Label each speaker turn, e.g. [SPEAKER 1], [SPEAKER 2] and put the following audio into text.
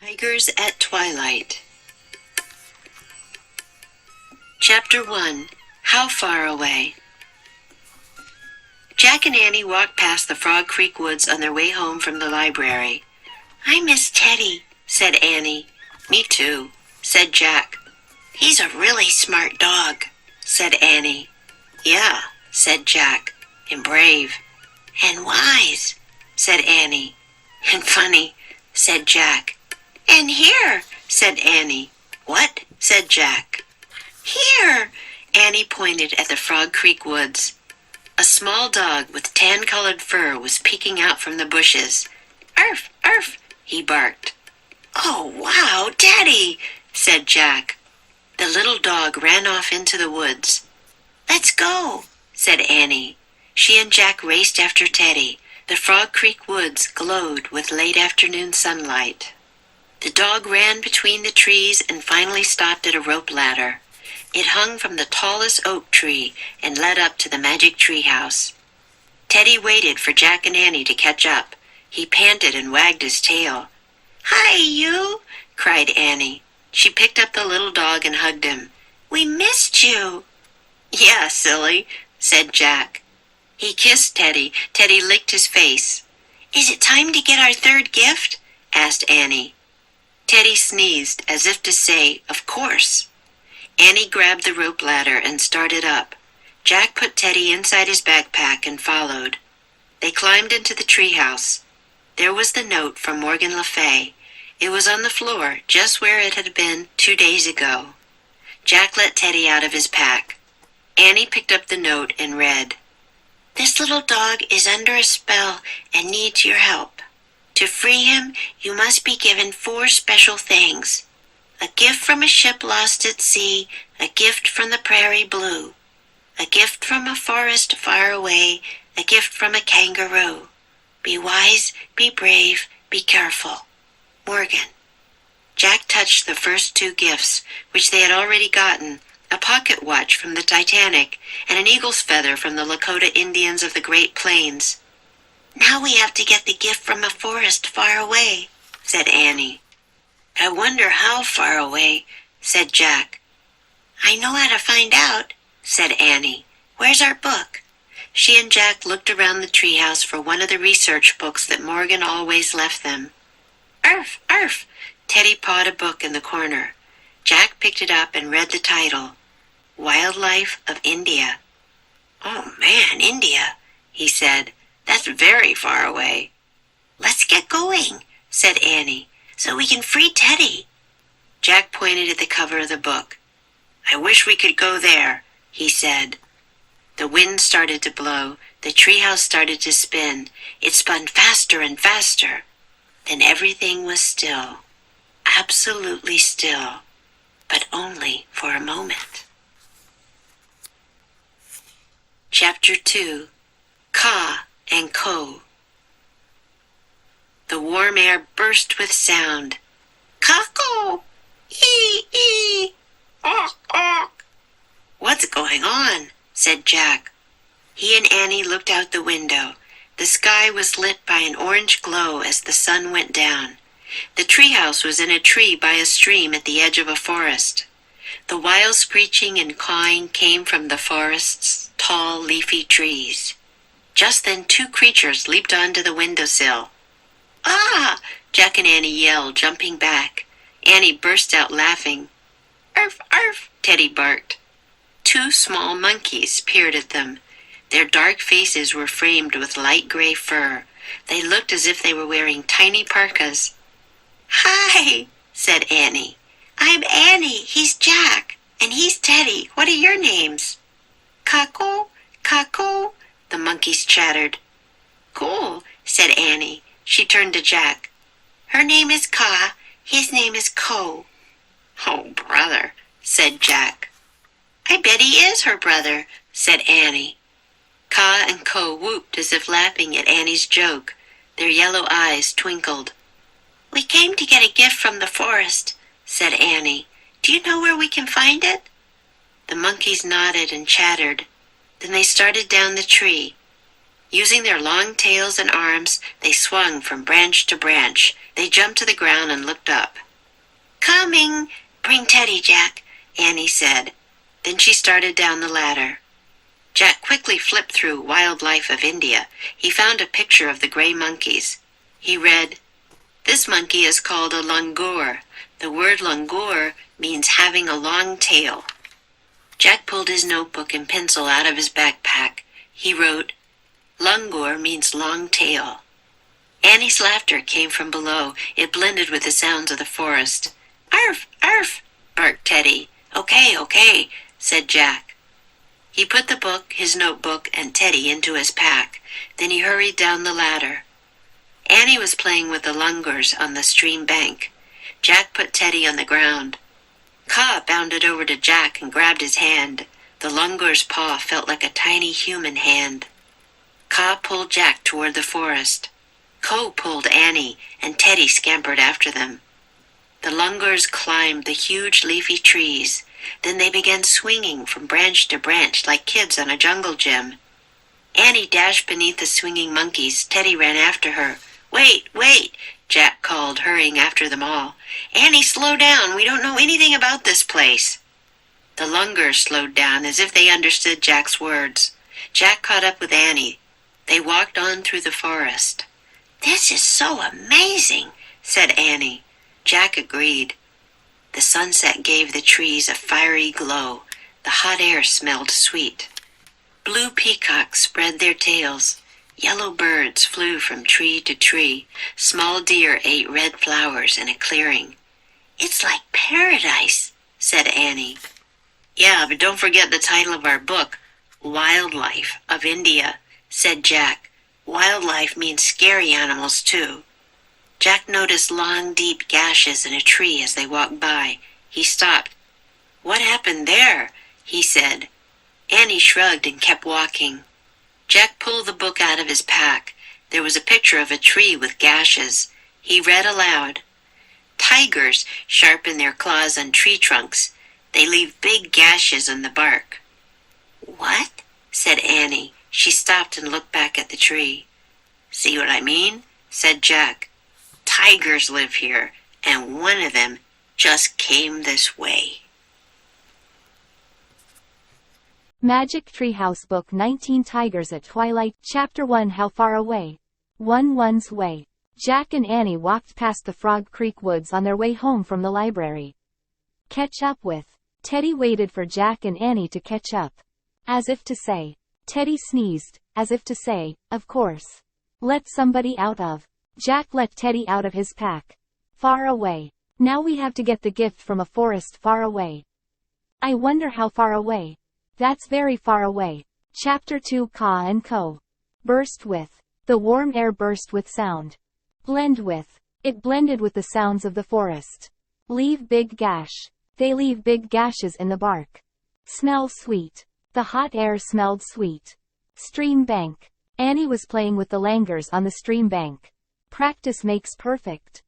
[SPEAKER 1] Tigers at Twilight. Chapter 1. How Far Away? Jack and Annie walked past the Frog Creek Woods on their way home from the library. "I miss Teddy," said Annie. "Me too," said Jack. "He's a really smart dog," said Annie. "Yeah," said Jack. "And brave." "And wise," said Annie. "And funny," said Jack. "And here," said Annie. "What?" said Jack. "Here," Annie pointed at the Frog Creek Woods. A small dog with tan-colored fur was peeking out from the bushes. "Arf, arf," he barked. "Oh, wow, Daddy," said Jack. The little dog ran off into the woods. "Let's go," said Annie. She and Jack raced after Teddy. The Frog Creek Woods glowed with late afternoon sunlight. The dog ran between the trees and finally stopped at a rope ladder. It hung from the tallest oak tree and led up to the magic tree house. Teddy waited for Jack and Annie to catch up. He panted and wagged his tail. "Hi, you!" cried Annie. She picked up the little dog and hugged him. "We missed you." "Yeah, silly," said Jack. He kissed Teddy. Teddy licked his face. "Is it time to get our third gift?" asked Annie. Teddy sneezed as if to say, "Of course." Annie grabbed the rope ladder and started up. Jack put Teddy inside his backpack and followed. They climbed into the treehouse. There was the note from Morgan Le Fay. It was on the floor, just where it had been 2 days ago. Jack let Teddy out of his pack. Annie picked up the note and read, "This little dog is under a spell and needs your help. To free him, you must be given 4 special things. A gift from a ship lost at sea, a gift from the prairie blue, a gift from a forest far away, a gift from a kangaroo. Be wise, be brave, be careful. Morgan." Jack touched the first 2 gifts, which they had already gotten, a pocket watch from the Titanic and an eagle's feather from the Lakota Indians of the Great Plains. "Now we have to get the gift from a forest far away," said Annie. "I wonder how far away," said Jack. "I know how to find out," said Annie. "Where's our book?" She and Jack looked around the treehouse for one of the research books that Morgan always left them. "Arf, arf!" Teddy pawed a book in the corner. Jack picked it up and read the title, Wildlife of India. "Oh man, India," he said. "That's very far away." "Let's get going," said Annie, "so we can free Teddy." Jack pointed at the cover of the book. "I wish we could go there," he said. The wind started to blow. The treehouse started to spin. It spun faster and faster. Then everything was still. Absolutely still. But only for a moment. Chapter 2. Ka and Ko. The warm air burst with sound. "Kako! Ee! Awk! Awk!" "What's going on?" said Jack. He and Annie looked out the window. The sky was lit by an orange glow as the sun went down. The treehouse was in a tree by a stream at the edge of a forest. The wild screeching and cawing came from the forest's tall, leafy trees. Just then 2 creatures leaped onto the windowsill. "Ah!" Jack and Annie yelled, jumping back. Annie burst out laughing. "Arf, arf!" Teddy barked. 2 small monkeys peered at them. Their dark faces were framed with light gray fur. They looked as if they were wearing tiny parkas. "Hi," said Annie. "I'm Annie. He's Jack. And he's Teddy. What are your names?" "Kako, Kako," the monkeys chattered. "Cool," said Annie. She turned to Jack. "Her name is Ka. His name is Ko." "Oh, brother," said Jack. "I bet he is her brother," said Annie. Ka and Ko whooped as if laughing at Annie's joke. Their yellow eyes twinkled. "We came to get a gift from the forest," said Annie. "Do you know where we can find it?" The monkeys nodded and chattered. Then they started down the tree. Using their long tails and arms, they swung from branch to branch. They jumped to the ground and looked up. "Coming! Bring Teddy, Jack," Annie said. Then she started down the ladder. Jack quickly flipped through Wildlife of India. He found a picture of the gray monkeys. He read, "This monkey is called a langur. The word langur means having a long tail." Jack pulled his notebook and pencil out of his backpack. He wrote, "Langur means long tail." Annie's laughter came from below. It blended with the sounds of the forest. "Arf, arf," barked Teddy. "Okay, okay," said Jack. He put the book, his notebook, and Teddy into his pack. Then he hurried down the ladder. Annie was playing with the langurs on the stream bank. Jack put Teddy on the ground. Ka bounded over to Jack and grabbed his hand. The langur's paw felt like a tiny human hand. Ka pulled Jack toward the forest. Ko pulled Annie, and Teddy scampered after them. The langurs climbed the huge leafy trees. Then they began swinging from branch to branch like kids on a jungle gym. Annie dashed beneath the swinging monkeys. Teddy ran after her. "Wait, wait," Jack called, hurrying after them all. "Annie, slow down. We don't know anything about this place." The langurs slowed down as if they understood Jack's words. Jack caught up with Annie. They walked on through the forest. "This is so amazing," said Annie. Jack agreed. The sunset gave the trees a fiery glow. The hot air smelled sweet. Blue peacocks spread their tails. Yellow birds flew from tree to tree. Small deer ate red flowers in a clearing. "It's like paradise," said Annie. "Yeah, but don't forget the title of our book, Wildlife of India," said Jack. "Wildlife means scary animals, too." Jack noticed long, deep gashes in a tree as they walked by. He stopped. "What happened there?" he said. Annie shrugged and kept walking. Jack pulled the book out of his pack. There was a picture of a tree with gashes. He read aloud, "Tigers sharpen their claws on tree trunks. They leave big gashes on the bark." "What?" said Annie. She stopped and looked back at the tree. "See what I mean?" said Jack. "Tigers live here, and one of them just came this way."
[SPEAKER 2] ㅅ매직트리하우스 Book 19 Tigers at Twilight Chapter 1 How Far Away? One's Way. Jack and Annie walked past the Frog Creek Woods on their way home from the library. Catch up with. Teddy waited for Jack and Annie to catch up. As if to say. Teddy sneezed, as if to say, "Of course. Let somebody out of." Jack let Teddy out of his pack. Far away. Now we have to get the gift from a forest far away. I wonder how far away. That's very far away. Chapter 2 Ka and Ko. Burst with. The warm air burst with sound. Blend with. It blended with the sounds of the forest. Leave big gash. They leave big gashes in the bark. Smell sweet. The hot air smelled sweet. Stream bank. Annie was playing with the langurs on the stream bank. Practice makes perfect.